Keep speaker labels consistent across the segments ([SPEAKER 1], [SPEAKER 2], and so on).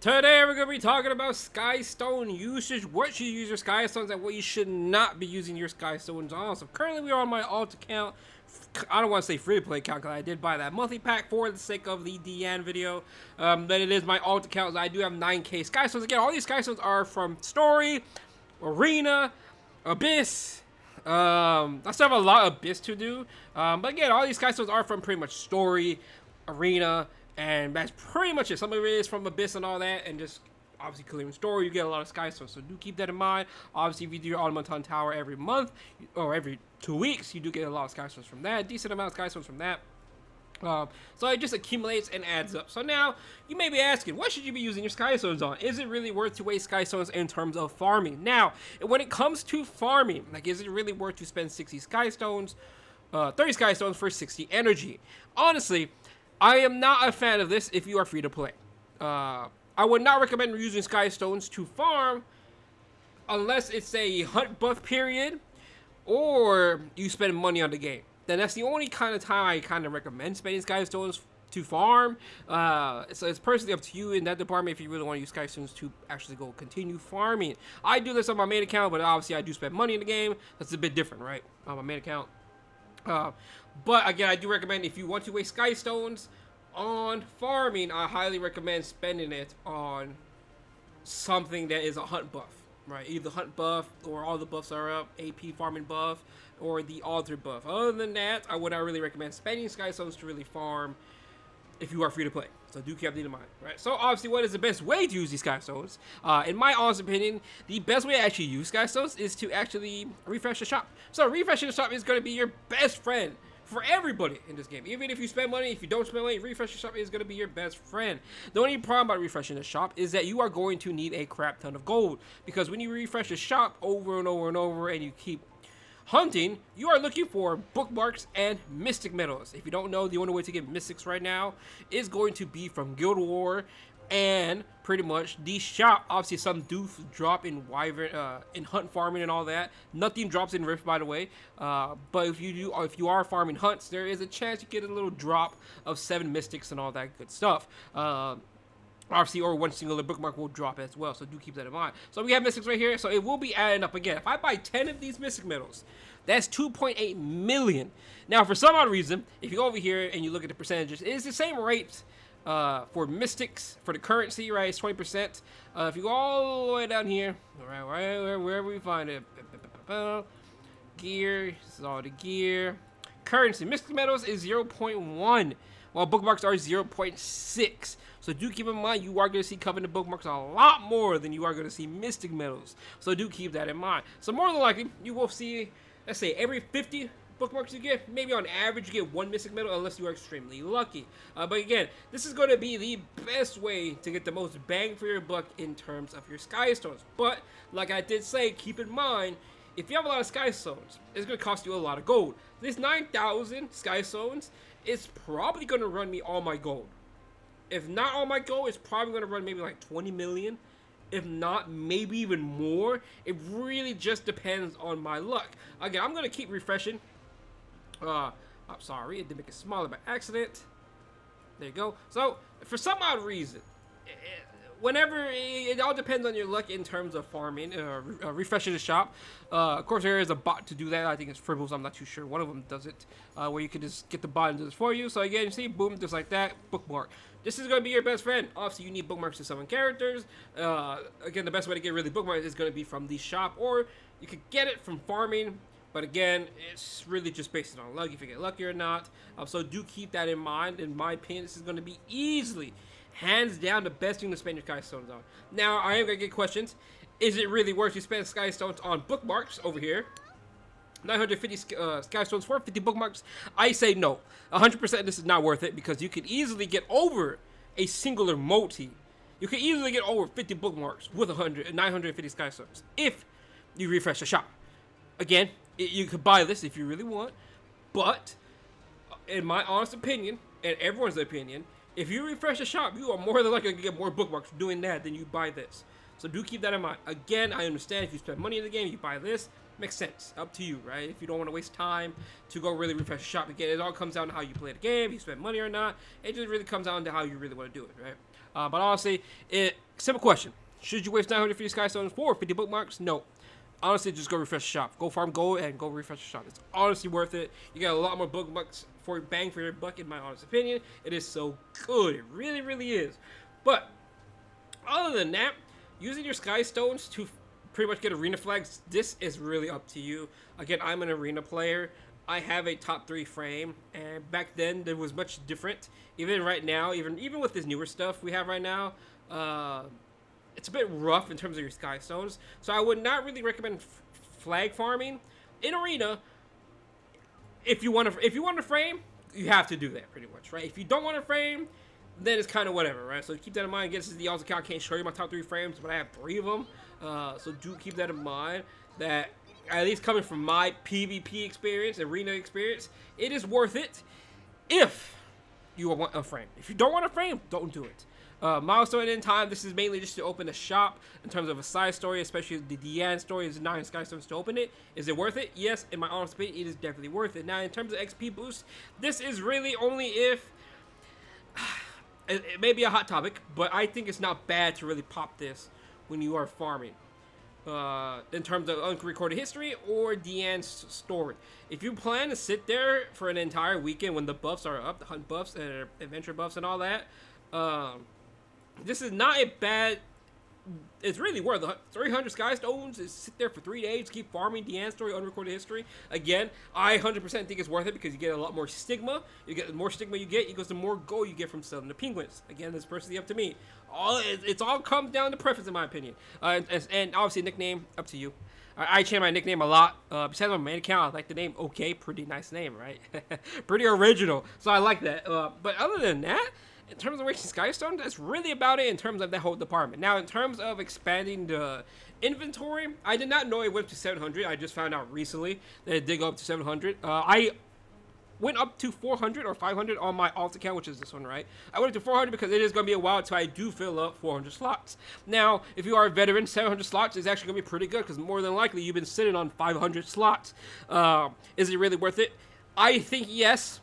[SPEAKER 1] Today we're going to be talking about Skystone usage, what you use your Skystones and what you should not be using your Skystones on. So currently we are on my alt account. I don't want to say free to play account because I did buy that monthly pack for the sake of the DN video. But it is my alt account. I do have 9k Skystones. Again, all these Skystones are from Story, Arena, Abyss. I still have a lot of Abyss to do. But again, all these Skystones are from pretty much Story, Arena, and that's pretty much it. Some of it is from Abyss and all that, and just obviously clearing Story, you get a lot of Skystones. So do keep that in mind. Obviously, if you do your Automaton Tower every month or every 2 weeks, you do get a lot of Skystones from that. Decent amount of Skystones from that. So it just accumulates and adds up. So now, you may be asking, what should you be using your Skystones on? Is it really worth to waste Skystones in terms of farming? Now, when it comes to farming, like, is it really worth to spend 60 Skystones, 30 Skystones for 60 energy? Honestly, I am not a fan of this if you are free to play. I would not recommend using Skystones to farm unless it's a hunt buff period or you spend money on the game. Then that's the only kind of time I kind of recommend spending Skystones to farm. So it's personally up to you in that department if you really want to use Skystones to actually go continue farming. I do this on my main account, but obviously I do spend money in the game. That's a bit different, right? On my main account. But again, I do recommend if you want to waste Skystones on farming, I highly recommend spending it on something that is a hunt buff, right? Either hunt buff or all the buffs are up, AP farming buff, or the altar buff. Other than that, I would not really recommend spending Skystones to really farm if you are free to play. So do keep that in mind, right? So obviously, what is the best way to use these Skystones? In my honest opinion, the best way to actually use Skystones is to actually refresh the shop. So refreshing the shop is going to be your best friend for everybody in this game. Even if you spend money, if you don't spend money, refresh the shop is going to be your best friend. The only problem about refreshing the shop is that you are going to need a crap ton of gold. Because when you refresh the shop over and over and over and you keep hunting, you are looking for bookmarks and mystic medals. If you don't know, the only way to get mystics right now is going to be from Guild War and pretty much the shop. Obviously, some do drop in Wyvern, in hunt farming and all that. Nothing drops in Rift, by the way. But if you are farming hunts, there is a chance you get a little drop of 7 mystics and all that good stuff. Obviously, or one singular bookmark will drop as well, so do keep that in mind. So we have mystics right here, so it will be adding up again. If I buy 10 of these mystic medals, that's 2.8 million. Now, for some odd reason, if you go over here and you look at the percentages, it is the same rate for mystics, for the currency, right? It's 20%. If you go all the way down here, right, wherever we find it, gear, this is all the gear. Currency, mystic medals is 0.1. while bookmarks are 0.6. So do keep in mind, you are going to see covenant bookmarks a lot more than you are going to see mystic medals. So do keep that in mind. So more than likely, you will see, let's say, every 50 bookmarks you get, maybe on average you get 1 mystic medal unless you are extremely lucky. But again, this is going to be the best way to get the most bang for your buck in terms of your Skystones. But like I did say, keep in mind, if you have a lot of Skystones, it's going to cost you a lot of gold. This 9,000 Skystones is probably going to run me all my gold. If not all my gold, it's probably going to run maybe like 20 million. If not, maybe even more. It really just depends on my luck. Again, I'm going to keep refreshing. I'm sorry, it did make it smaller by accident. There you go. So, for some odd reason, whenever, it all depends on your luck in terms of farming, refreshing the shop. Of course, there is a bot to do that. I think it's Fribbles. I'm not too sure. One of them does it, where you can just get the bot and do this for you. So again, you see, boom, just like that, bookmark. This is going to be your best friend. Obviously, you need bookmarks to summon characters. Again, the best way to get really bookmarks is going to be from the shop, or you could get it from farming. But again, it's really just based on luck, if you get lucky or not. So do keep that in mind. In my opinion, this is going to be easily, hands down, the best thing to spend your Skystones on. Now, I am going to get questions. Is it really worth to spend Skystones on bookmarks over here? 950 Skystones for 50 bookmarks? I say no. 100% this is not worth it, because you could easily get over a singular multi. You could easily get over 50 bookmarks with 950 Skystones if you refresh the shop. Again, you could buy this if you really want, but in my honest opinion, and everyone's opinion, if you refresh the shop, you are more than likely to get more bookmarks doing that than you buy this. So do keep that in mind. Again, I understand if you spend money in the game, you buy this. Makes sense. Up to you, right? If you don't want to waste time to go really refresh the shop again, it all comes down to how you play the game, if you spend money or not. It just really comes down to how you really want to do it, right? But honestly, Simple question. Should you waste 950 Sky Stones for 50 bookmarks? No. Honestly, just go refresh the shop. Go farm gold and go refresh the shop. It's honestly worth it. You get a lot more bookmarks for bang for your buck, in my honest opinion. It is so good. It really, really is. But other than that, using your Sky Stones to pretty much get arena flags, this is really up to you. Again, I'm an arena player. I have a top 3 frame, and back then there was much different. Even right now, even with this newer stuff we have right now, it's a bit rough in terms of your Sky Stones. So I would not really recommend flag farming in arena. If you want to frame, you have to do that pretty much, right? If you don't want to frame, then it's kind of whatever, right? So keep that in mind. Again, this is the alt account. I can't show you my top 3 frames, but I have 3 of them. So do keep that in mind. That at least coming from my PvP experience, arena experience, it is worth it if you want a frame. If you don't want a frame, don't do it. Milestone in time, this is mainly just to open the shop in terms of a side story, especially the Deanne story is 9 Sky Stones to open it. Is it worth it? Yes, in my honest opinion, it is definitely worth it. Now, in terms of XP boost, this is really only if it may be a hot topic, but I think it's not bad to really pop this when you are farming. In terms of unrecorded history or Deanne's story. If you plan to sit there for an entire weekend when the buffs are up, the hunt buffs and adventure buffs and all that, this is not a bad. It's really worth it. 300 Sky Stones is sit there for 3 days, keep farming Deanne's story, unrecorded history. Again, I 100% think it's worth it because you get a lot more stigma. You get the more stigma you get, equals the more gold you get from selling the penguins. Again, that's personally up to me. It's all comes down to preference, in my opinion. And obviously, nickname up to you. I change my nickname a lot. Besides my main account, I like the name. Okay, pretty nice name, right? Pretty original. So I like that. But other than that, in terms of wasting Skystone, that's really about it in terms of that whole department. Now, in terms of expanding the inventory, I did not know it went to 700. I just found out recently that it did go up to 700. I went up to 400 or 500 on my alt account, which is this one, right? I went up to 400 because it is going to be a while until I do fill up 400 slots. Now, if you are a veteran, 700 slots is actually going to be pretty good because more than likely you've been sitting on 500 slots. Is it really worth it? I think yes,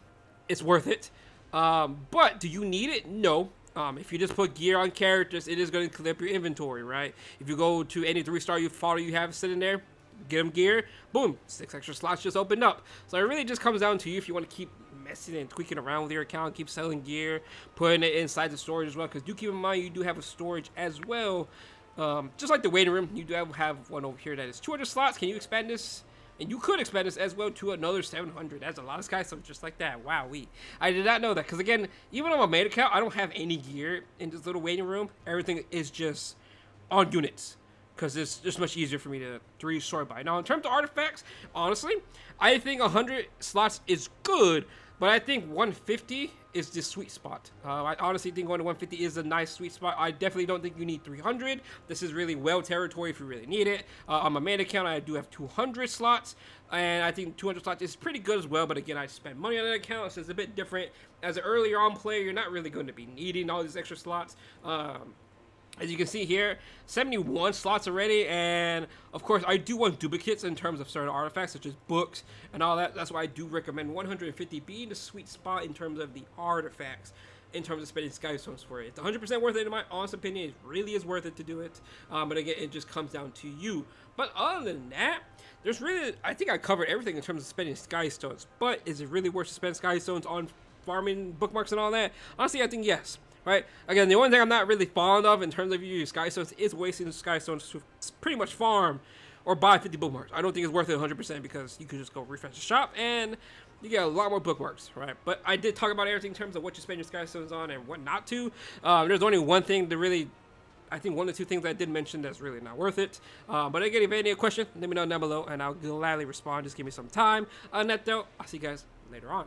[SPEAKER 1] it's worth it. But do you need it? No. If you just put gear on characters, it is going to clip your inventory, right? If you go to any 3-star you follow you have sitting there, get them gear, boom, 6 extra slots just opened up. So it really just comes down to you if you want to keep messing and tweaking around with your account, keep selling gear, putting it inside the storage as well. Because do keep in mind, you do have a storage as well. Just like the waiting room, you do have one over here that is 200 slots. Can you expand this? And you could expand this as well to another 700. That's a lot of Sky Stones just like that. Wow, I did not know that. Because again, even on my main account, I don't have any gear in this little waiting room. Everything is just on units. Because it's just much easier for me to 3-sort by. Now, in terms of artifacts, honestly, I think 100 slots is good. But I think 150 is the sweet spot. I honestly think going to 150 is a nice sweet spot. I definitely don't think you need 300. This is really well territory if you really need it. On my main account, I do have 200 slots. And I think 200 slots is pretty good as well. But again, I spend money on that account, so it's a bit different. As an earlier on player, you're not really going to be needing all these extra slots. As you can see here, 71 slots already, and of course I do want duplicates in terms of certain artifacts such as books and all that. That's why I do recommend 150 being the sweet spot in terms of the artifacts, in terms of spending Sky Stones for it. It's 100% worth it in my honest opinion. It really is worth it to do it, but again, it just comes down to you. But other than that, there's really, I think I covered everything in terms of spending Sky Stones. But is it really worth to spend Sky Stones on farming bookmarks and all that? Honestly, I think yes. Right? Again, the only thing I'm not really fond of in terms of using Sky Stones is wasting Sky Stones to pretty much farm or buy 50 bookmarks. I don't think it's worth it 100% because you could just go refresh the shop and you get a lot more bookmarks, right? But I did talk about everything in terms of what you spend your Sky Stones on and what not to. There's only one thing to really, I think one or two things I did mention that's really not worth it. But again, if you have any question, let me know down below and I'll gladly respond. Just give me some time. On that though, I'll see you guys later on.